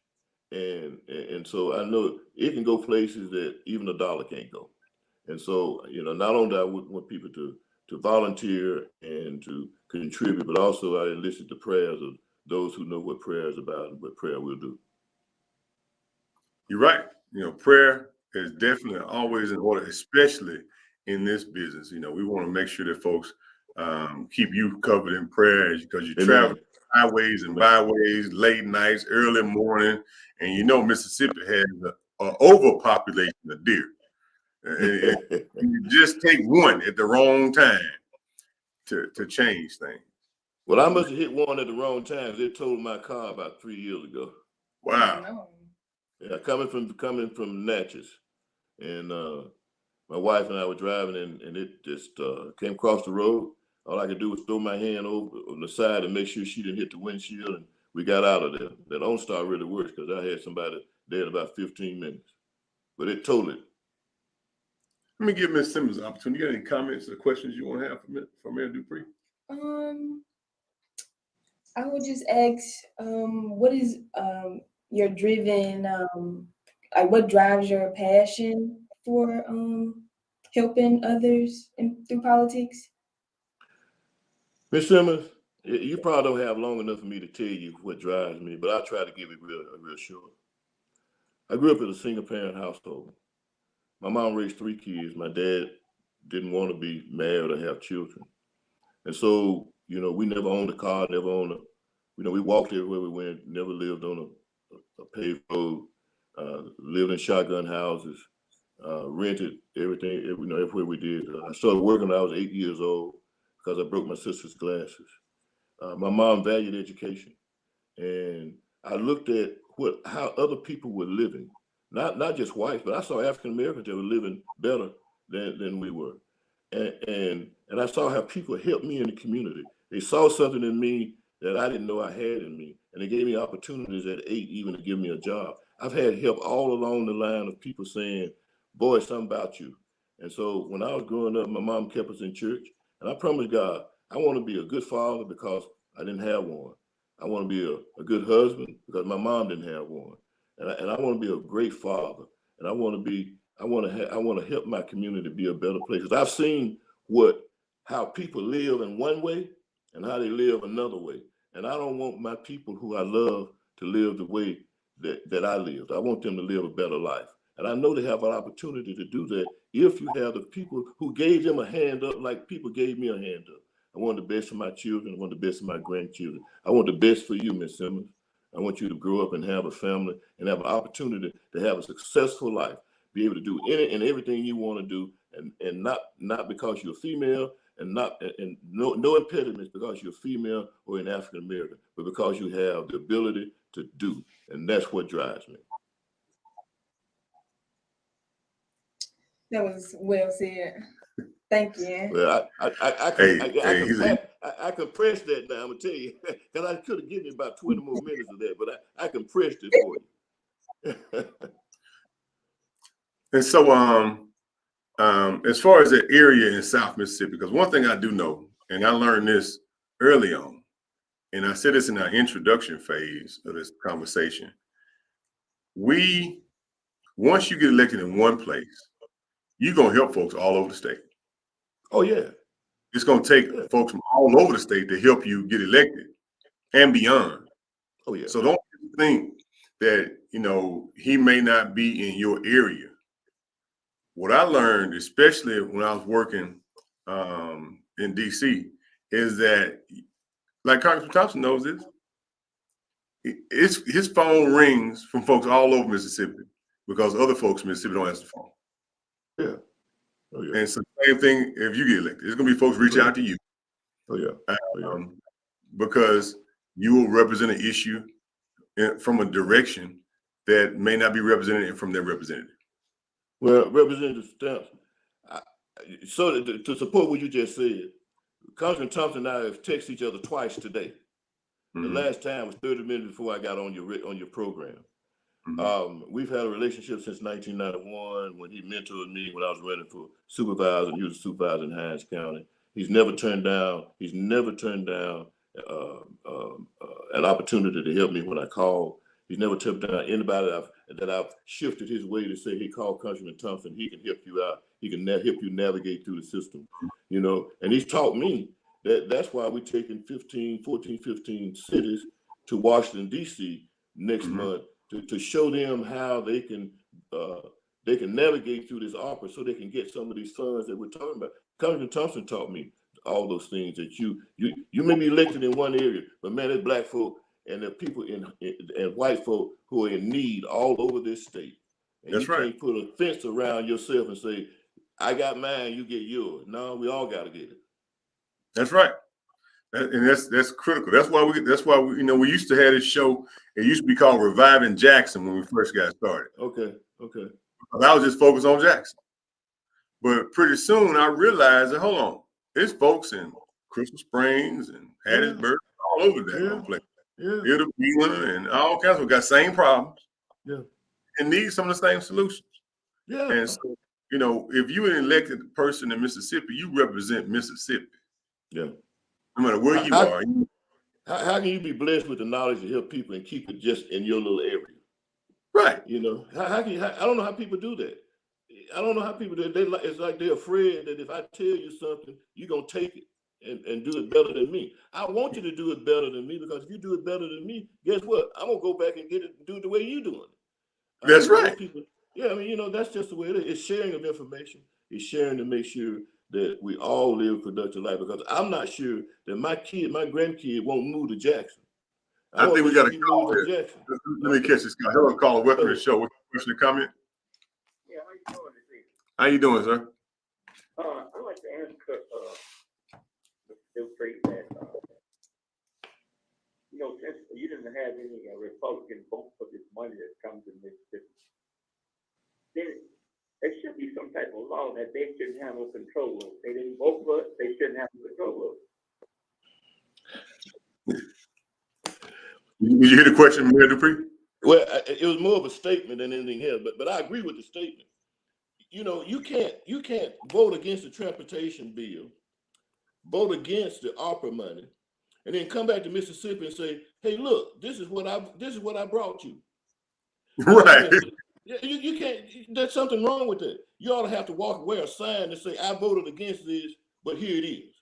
S3: And so I know it can go places that even a dollar can't go. And so, not only do I want people to volunteer and to contribute, but also I enlisted the prayers of those who know what prayer is about and what prayer will do.
S1: You're right. Prayer is definitely always in order, especially in this business. We want to make sure that folks keep you covered in prayer, because you travel highways and byways, late nights, early morning, and Mississippi has an overpopulation of deer. And you just take one at the wrong time to change things.
S3: Well, I must have hit one at the wrong time. They totaled my car about 3 years ago.
S1: Wow.
S3: Yeah, coming from Natchez, and my wife and I were driving, and it just came across the road. All I could do was throw my hand over on the side and make sure she didn't hit the windshield, and we got out of there. That OnStar really works, because I had somebody there in about 15 minutes, but it totaled it.
S1: Let me give Ms. Simmons an opportunity. You got any comments or questions you want to have for Mayor Dupree?
S2: I would just ask, what is your driven, what drives your passion for helping others through politics?
S3: Ms. Simmons, you probably don't have long enough for me to tell you what drives me, but I'll try to give it real short. I grew up in a single parent household. My mom raised 3 kids. My dad didn't want to be married or have children. And so, we never owned a car, never owned we walked everywhere we went, never lived on a paved road, lived in shotgun houses, rented everything, everywhere we did. I started working when I was 8 years old because I broke my sister's glasses. My mom valued education. And I looked at how other people were living, not just whites, but I saw African Americans that were living better than we were. And I saw how people helped me in the community. They saw something in me that I didn't know I had in me. And they gave me opportunities at 8 even to give me a job. I've had help all along the line of people saying, boy, it's something about you. And so when I was growing up, my mom kept us in church. And I promised God, I want to be a good father because I didn't have one. I want to be a good husband because my mom didn't have one. And I want to be a great father. And I want to help my community be a better place. Because I've seen how people live in one way and how they live another way. And I don't want my people who I love to live the way that I lived. I want them to live a better life. And I know they have an opportunity to do that if you have the people who gave them a hand up like people gave me a hand up. I want the best for my children. I want the best for my grandchildren. I want the best for you, Ms. Simmons. I want you to grow up and have a family and have an opportunity to have a successful life, be able to do any and everything you want to do, and not because you're female and no impediments because you're female or an African American, but because you have the ability to do, and that's what drives me.
S2: That was well said. Thank you.
S3: Well, I compressed that now. I'm gonna tell you, because I could have given you about 20 more minutes of that, but I compressed it for you.
S1: And so, as far as the area in South Mississippi, because one thing I do know, and I learned this early on, and I said this in our introduction phase of this conversation, once you get elected in one place, you're gonna help folks all over the state.
S3: Oh yeah.
S1: It's gonna take folks from all over the state to help you get elected and beyond.
S3: Oh yeah.
S1: So don't think that he may not be in your area. What I learned, especially when I was working in DC, is that, like Congressman Thompson knows this, his phone rings from folks all over Mississippi because other folks in Mississippi don't answer the phone.
S3: Yeah. Oh yeah.
S1: And it's the same thing if you get elected. There's gonna be folks reach out to you.
S3: Oh yeah.
S1: Because you will represent an issue from a direction that may not be represented from their representative.
S3: Well, Representative Stamps, so to support what you just said, Congressman Thompson and I have texted each other twice today. Mm-hmm. The last time was 30 minutes before I got on your program. Mm-hmm. We've had a relationship since 1991 when he mentored me when I was running for supervisor. He was a supervisor in Hinds County. He's never turned down an opportunity to help me when I call. He's never turned down anybody that I've shifted his way to say, hey, call Congressman Thompson. He can help you out. He can help you navigate through the system, and he's taught me that's why we're taking 15 cities to Washington, D.C. next month to show them how they can navigate through this opera so they can get some of these funds that we're talking about. Congressman Thompson taught me all those things that you may be elected in one area, but man, there's black folk and there are people and white folk who are in need all over this state. And that's right. Can't put a fence around yourself and say, I got mine, you get yours. No, we all got to get it.
S1: That's right. And that's critical. That's why we used to have this show. It used to be called Reviving Jackson when we first got started.
S3: Okay.
S1: I was just focused on Jackson. But pretty soon I realized that, hold on, there's folks in Crystal Springs and Hattiesburg, all over that place. Yeah, and all kinds of got same problems. Yeah, and need some of the same solutions. Yeah, and so if you're an elected person in Mississippi, you represent Mississippi. Yeah, no matter where you are.
S3: How can you be blessed with the knowledge to help people and keep it just in your little area?
S1: Right.
S3: How can you? I don't know how people do that. I don't know how people do it. It's like they're afraid that if I tell you something, you're gonna take it. and do it better than me. I want you to do it better than me, because if you do it better than me, guess what? I'm gonna go back and get it and do it the way you're doing it.
S1: That's right.
S3: People, yeah, I mean, that's just the way it is. It's sharing of information. It's sharing to make sure that we all live a productive life, because I'm not sure that my grandkid won't move to Jackson.
S1: I think we got a call
S3: to
S1: here.
S3: Jackson.
S1: Let me catch this call. Hello, caller. Welcome to the show. What's your question or comment?
S4: Yeah, how you doing this evening?
S1: How you doing, sir?
S4: I'd like to ask Mr. Dupree that, since you didn't have any Republican vote for this money that comes in Mississippi, then there should be some type of law that they shouldn't have no control of. They didn't vote for it, they shouldn't have no control of it.
S1: Did you hear the question, Mayor Dupree?
S3: Well, it was more of a statement than anything else, but I agree with the statement. You can't vote against the transportation bill, vote against the ARPA money, and then come back to Mississippi and say, "Hey, look, this is what I brought you."
S1: Right.
S3: You can't. There's something wrong with that. You ought to have to wear a sign and say, "I voted against this, but here it is."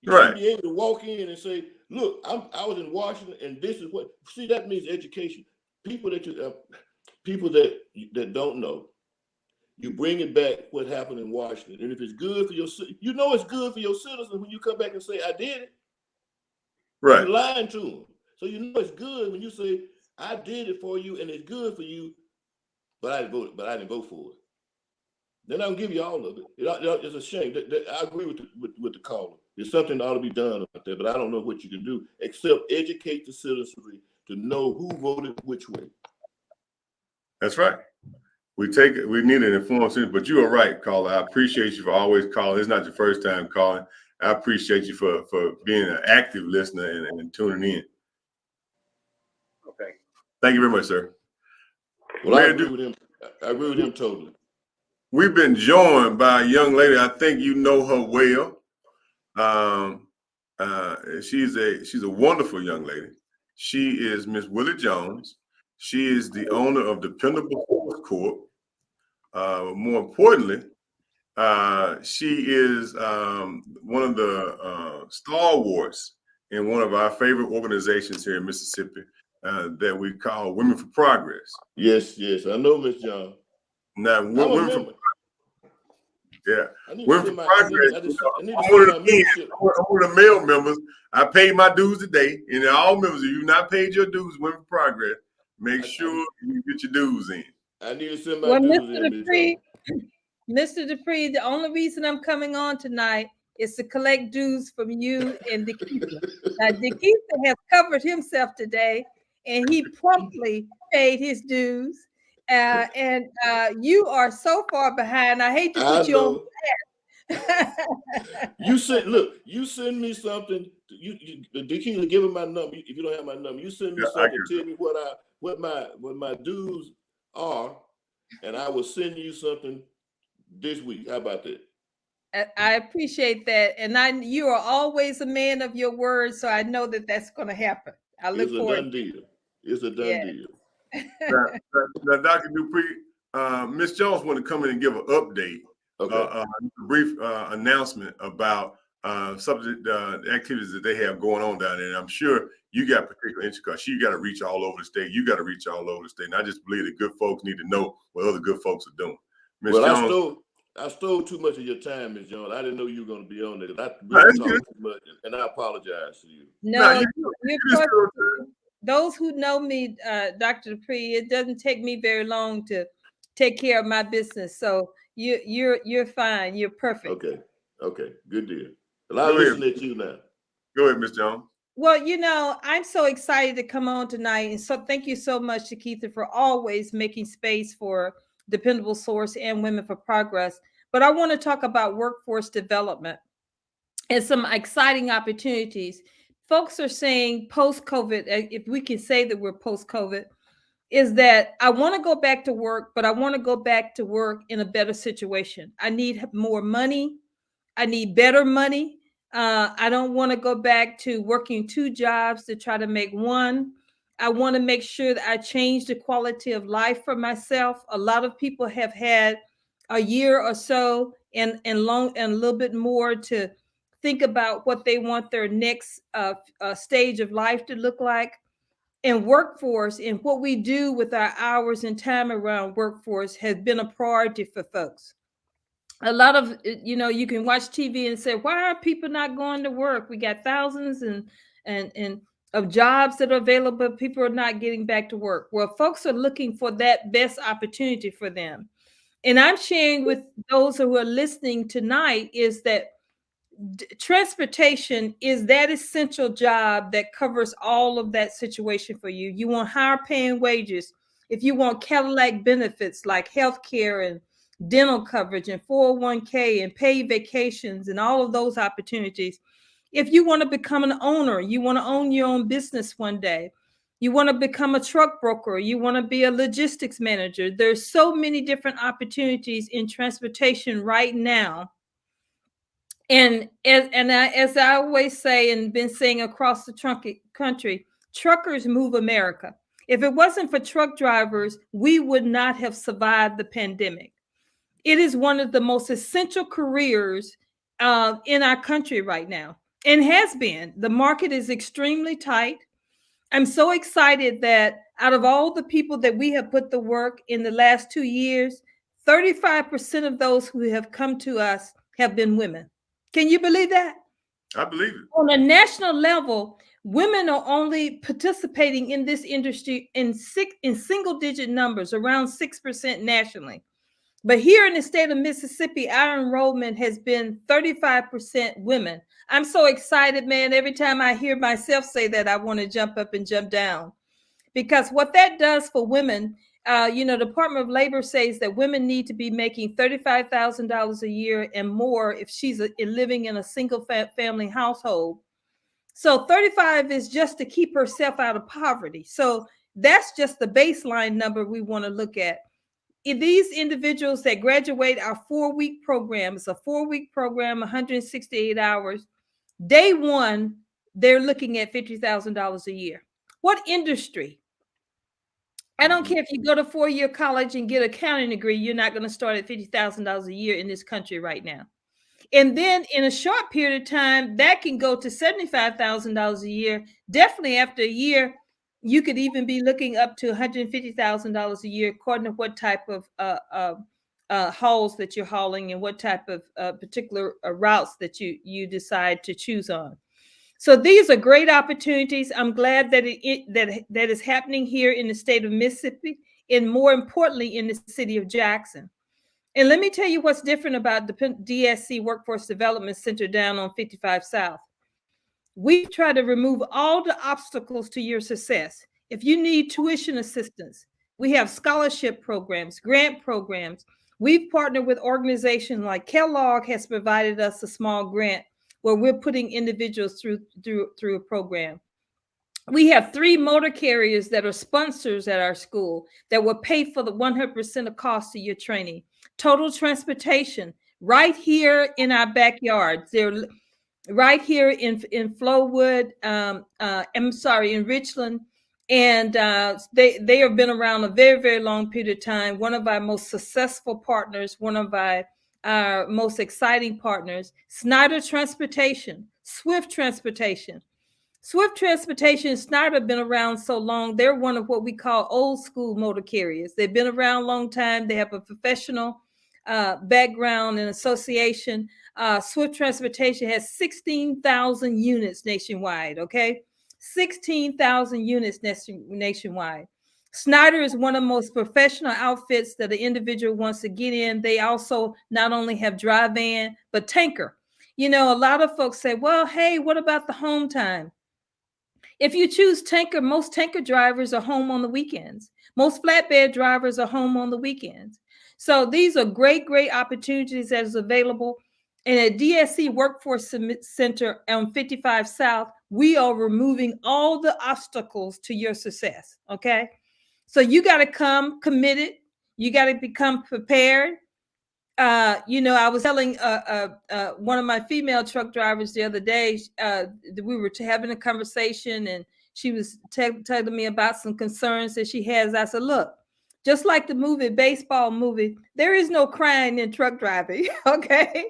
S3: You should be able to walk in and say, "Look, I was in Washington, and this is what." See, that means education. People that don't know, you bring it back what happened in Washington, and if it's good for it's good for your citizens when you come back and say, "I did it."
S1: Right.
S3: You're lying to them, so it's good when you say, "I did it for you, and it's good for you, but I didn't vote for it." Then I'll give you all of it. It's a shame. I agree with the caller. There's something that ought to be done about that, but I don't know what you can do except educate the citizenry to know who voted which way.
S1: That's right. We need an informed citizen, but you are right, caller. I appreciate you for always calling. It's not your first time calling. I appreciate you for being an active listener and tuning in.
S4: Okay.
S1: Thank you very much, sir.
S3: Well, I agree with him. I agree with him totally.
S1: We've been joined by a young lady. I think you know her well. She's a wonderful young lady. She is Miss Willie Jones. She is the owner of Dependable Corp. More importantly, she is one of the stalwarts in one of our favorite organizations here in Mississippi that we call Women for Progress.
S3: Yes, I know Miss John.
S1: Now, Women for Yeah.
S3: Women for Progress.
S1: I'm one of the male members. I paid my dues today, and all members, if you've not paid your dues, Women for Progress, make sure you get your dues in.
S3: I need to send my dues in.
S5: Mr. Dupree, the only reason I'm coming on tonight is to collect dues from you and DeKeither. Now, DeKeither has covered himself today, and he promptly paid his dues. And you are so far behind. I hate to put you on.
S3: You send me something. DeKeither, give him my number. If you don't have my number, you send me something. Tell me what my dues are, and I will send you something this week. How about that?
S5: I appreciate that, and you are always a man of your word, so I know that that's going to happen. I look forward.
S3: It's a done deal.
S1: Now, Dr. Dupree, Ms. Jones want to come in and give an update, a brief announcement about the activities that they have going on down there. And I'm sure you got particular interest because you got to reach all over the state. You got to reach all over the state. And I just believe that good folks need to know what other good folks are doing. Ms. Jones,
S3: I stole too much of your time, Ms. Jones. I didn't know you were going to be on there. I really talked too much, and I apologize to you.
S5: No, those who know me, Dr. Dupree, it doesn't take me very long to take care of my business. So you're fine. You're perfect.
S3: Okay, good deal. Well, I'll listen at you now.
S1: Go ahead, Ms. Jones.
S5: Well, I'm so excited to come on tonight. And so thank you so much, DeKeither, for always making space for Dependable Source and Women for Progress. But I want to talk about workforce development and some exciting opportunities. Folks are saying post-COVID, if we can say that we're post-COVID, is that I want to go back to work, but I want to go back to work in a better situation. I need more money. I need better money. I don't want to go back to working 2 jobs to try to make one. I want to make sure that I change the quality of life for myself. A lot of people have had a year or so and a little bit more to think about what they want their next stage of life to look like. And workforce and what we do with our hours and time around workforce has been a priority for folks. A lot of, you can watch TV and say, why are people not going to work? We got thousands and of jobs that are available, but people are not getting back to work. Well, folks are looking for that best opportunity for them. And I'm sharing with those who are listening tonight is that transportation is that essential job that covers all of that situation for you. You want higher paying wages. If you want Cadillac benefits like health care and dental coverage and 401k and paid vacations and all of those opportunities. If you want to become an owner, you want to own your own business one day. You want to become a truck broker. You want to be a logistics manager. There's so many different opportunities in transportation right now. And as I always say and been saying across the country, truckers move America. If it wasn't for truck drivers, we would not have survived the pandemic. It is one of the most essential careers in our country right now, and has been. The market is extremely tight. I'm so excited that out of all the people that we have put to work in the last 2 years, 35% of those who have come to us have been women. Can you believe that?
S1: I believe it.
S5: On a national level, women are only participating in this industry in single digit numbers, around 6% nationally. But here in the state of Mississippi, our enrollment has been 35% women. I'm so excited, man. Every time I hear myself say that, I want to jump up and jump down. Because what that does for women, the Department of Labor says that women need to be making $35,000 a year and more if she's living in a single family household. So 35 is just to keep herself out of poverty. So that's just the baseline number we want to look at. If these individuals that graduate our 4-week program, it's a 4-week program, 168 hours. Day one, they're looking at $50,000 a year. What industry? I don't care if you go to 4-year college and get an accounting degree, you're not going to start at $50,000 a year in this country right now. And then in a short period of time, that can go to $75,000 a year. Definitely after a year, you could even be looking up to $150,000 a year, according to what type of hauls that you're hauling and what type of particular routes that you decide to choose on. So these are great opportunities. I'm glad that that is happening here in the state of Mississippi, and more importantly, in the city of Jackson. And let me tell you what's different about the DSC Workforce Development Center down on 55 South. We try to remove all the obstacles to your success. If you need tuition assistance, we have scholarship programs, grant programs. We've partnered with organizations like Kellogg has provided us a small grant where we're putting individuals through a program. We have 3 motor carriers that are sponsors at our school that will pay for the 100% of cost of your training. Total transportation right here in our backyards. They're right here in Flowood. In Richland. And they have been around a very, very long period of time. One of our most successful partners, one of our most exciting partners, Snyder Transportation, Swift Transportation. Swift Transportation and Snyder have been around so long. They're one of what we call old school motor carriers. They've been around a long time. They have a professional background and association. Swift Transportation has 16,000 units nationwide, okay? 16,000 units nationwide. Snyder is one of the most professional outfits that an individual wants to get in. They also not only have dry van, but tanker. A lot of folks say, well, hey, what about the home time? If you choose tanker, most tanker drivers are home on the weekends. Most flatbed drivers are home on the weekends. So these are great, great opportunities that is available. And at DSC Workforce Center on 55 South, we are removing all the obstacles to your success, okay? So you got to come committed. You got to become prepared. I was telling one of my female truck drivers the other day, we were having a conversation and she was telling me about some concerns that she has. I said, look, just like the baseball movie, there is no crying in truck driving. Okay.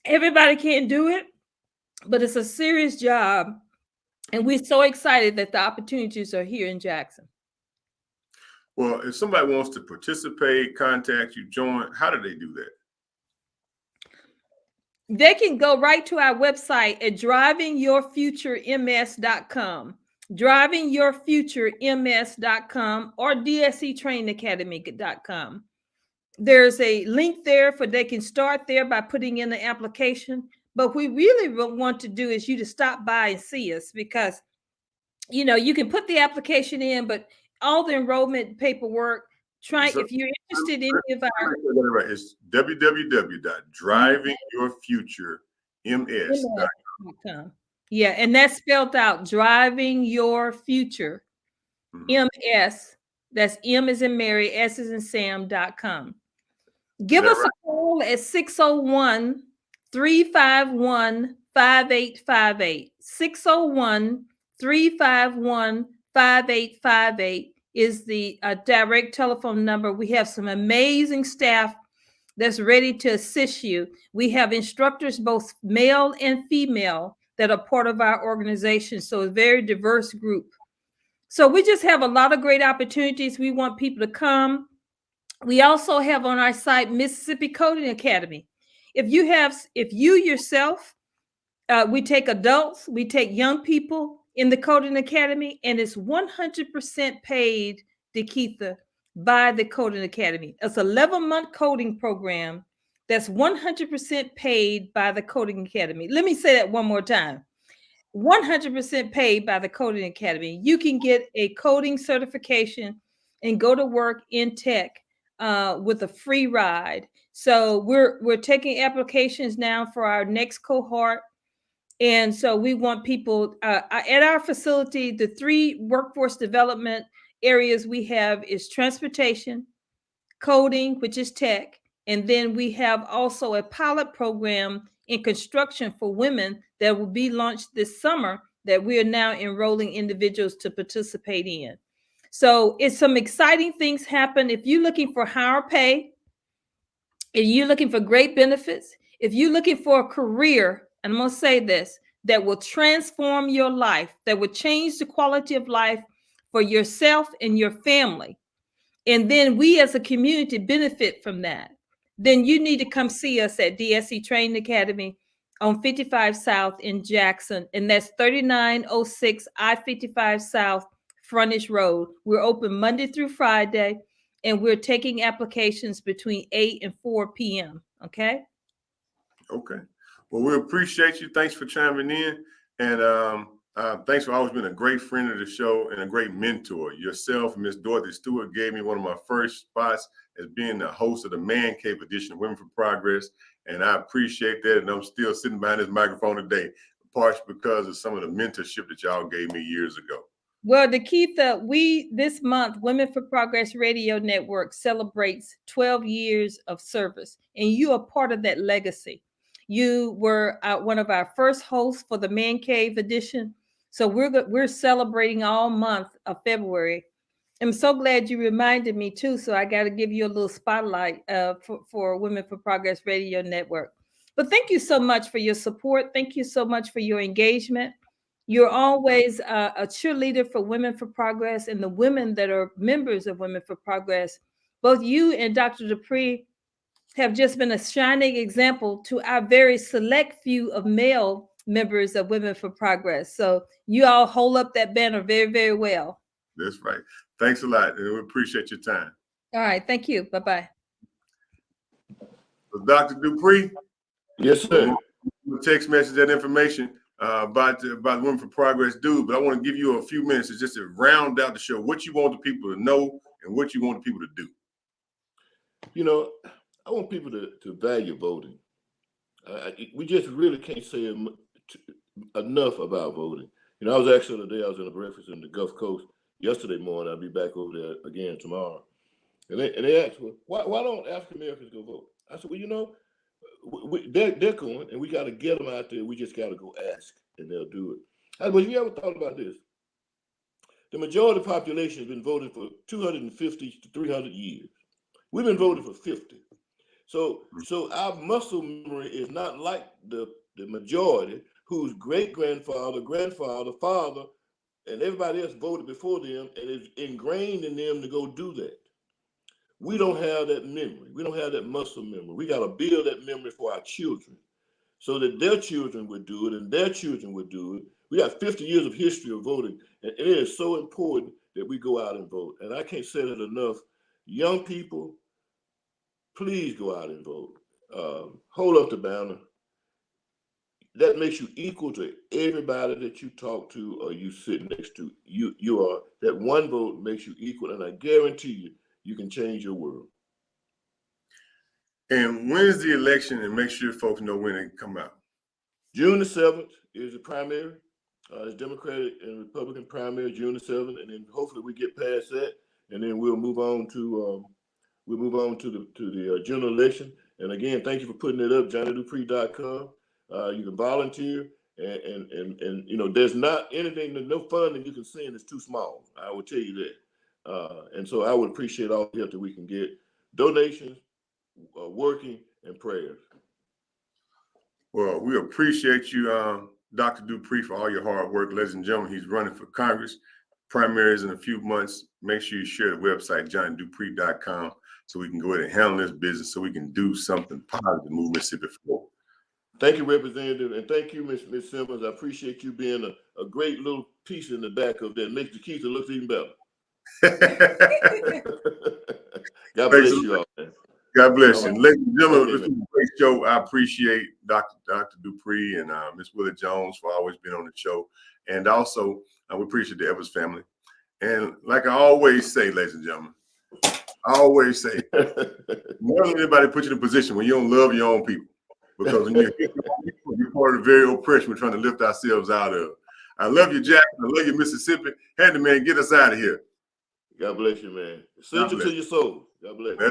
S5: Everybody can't do it, but it's a serious job. And we're so excited that the opportunities are here in Jackson.
S1: Well, if somebody wants to participate, contact you, join, how do they do that?
S5: They can go right to our website at drivingyourfuturems.com, drivingyourfuturems.com, or dsetrainingacademy.com. There's a link there for they can start there by putting in the application. But we really want to do is you to stop by and see us, because you can put the application in, but all the enrollment paperwork, if you're interested in any of our,
S1: it's www.drivingyourfuturems.com.
S5: Yeah, and that's spelled out, driving your future, MS, that's M as in Mary, S as in Sam.com. Give us a call at 601-351-5858. 601-351-5858 is the direct telephone number. We have some amazing staff that's ready to assist you. We have instructors, both male and female, that are part of our organization. So a very diverse group. So we just have a lot of great opportunities. We want people to come. We also have on our site Mississippi Coding Academy. If you yourself, we take adults, we take young people in the Coding Academy, and it's 100% paid, DeKeither, by the Coding Academy. It's an 11-month coding program that's 100% paid by the Coding Academy. Let me say that one more time. 100% paid by the Coding Academy. You can get a coding certification and go to work in tech with a free ride. So we're taking applications now for our next cohort. And so we want people at our facility. The 3 workforce development areas we have is transportation, coding, which is tech. And then we have also a pilot program in construction for women that will be launched this summer that we are now enrolling individuals to participate in. So it's some exciting things happen. If you're looking for higher pay, if you're looking for great benefits, if you're looking for a career, and I'm going to say this, that will transform your life, that will change the quality of life for yourself and your family, and then we as a community benefit from that, then you need to come see us at DSE Training Academy on 55 South in Jackson. And that's 3906 I-55 South Frontage Road. We're open Monday through Friday, and we're taking applications between 8 and 4 p.m. Okay?
S1: Okay. Well, we appreciate you. Thanks for chiming in. And thanks for always being a great friend of the show and a great mentor. Yourself, Miss Dorothy Stewart, gave me one of my first spots as being the host of the Man Cave edition of Women for Progress. And I appreciate that. And I'm still sitting behind this microphone today, partially because of some of the mentorship that y'all gave me years ago.
S5: Well, DeKeither, this month, Women for Progress Radio Network celebrates 12 years of service, and you are part of that legacy. You were one of our first hosts for the Man Cave edition. So we're celebrating all month of February. I'm so glad you reminded me too. So I got to give you a little spotlight for Women for Progress Radio Network. But thank you so much for your support. Thank you so much for your engagement. You're always a cheerleader for Women for Progress and the women that are members of Women for Progress. Both you and Dr. Dupree have just been a shining example to our very select few of male members of Women for Progress. So you all hold up that banner very, very well.
S1: That's right. Thanks a lot, and we appreciate your time.
S5: All right. Thank you. Bye-bye.
S1: So Dr. Dupree?
S3: Yes, sir.
S1: Text message that information about Women for Progress dude, but I want to give you a few minutes just to round out the show, what you want the people to know and what you want the people to do.
S3: You know, I want people to value voting. We just really can't say enough about voting. You know, I was actually today, I was in a breakfast in the Gulf Coast yesterday morning. I'll be back over there again tomorrow. And they asked, well, why don't African Americans go vote? I said, well, you know, they're going, and we got to get them out there. We just got to go ask, and they'll do it. I said, well, you ever thought about this? The majority of the population has been voting for 250 to 300 years. We've been voting for 50. So our muscle memory is not like the majority whose great-grandfather, grandfather, father, and everybody else voted before them, and it's ingrained in them to go do that. We don't have that memory. We don't have that muscle memory. We got to build that memory for our children so that their children would do it and their children would do it. We got 50 years of history of voting, and it is so important that we go out and vote. And I can't say that enough. Young people, please go out and vote. Hold up the banner. That makes you equal to everybody that you talk to or you sit next to. You are, that one vote makes you equal, and I guarantee you, you can change your world.
S1: And when's the election? And make sure folks know when it come out.
S3: June the 7th is the primary. It's Democratic and Republican primary, June the 7th, and then hopefully we get past that, and then we'll move on to the general election. And again, thank you for putting it up, JohnnyDupree.com. You can volunteer, and you know, there's not anything, no funding you can send is too small. I will tell you that. And so I would appreciate all the help that we can get. Donations, working, and prayers.
S1: Well, we appreciate you, Dr. Dupree, for all your hard work. Ladies and gentlemen, he's running for Congress. Primaries in a few months. Make sure you share the website, JohnnyDupree.com, so we can go ahead and handle this business so we can do something positive to move Mississippi forward. Thank you, Representative, and thank you, Ms. Simmons. I appreciate you being a great little piece in the back of that. Makes DeKeither look even better. God bless you all, man. God bless you. Ladies and gentlemen, this was a great show. I appreciate Dr. Dupree and Ms. Willie Jones for always being on the show. And also, we appreciate the Evers family. And like I always say, ladies and gentlemen, I always say, never let anybody put you in a position where you don't love your own people. Because when you're part of the very oppression we're trying to lift ourselves out of. I love you, Jack. I love you, Mississippi. Handy man, get us out of here. God bless you, man. Essential to your soul. God bless you.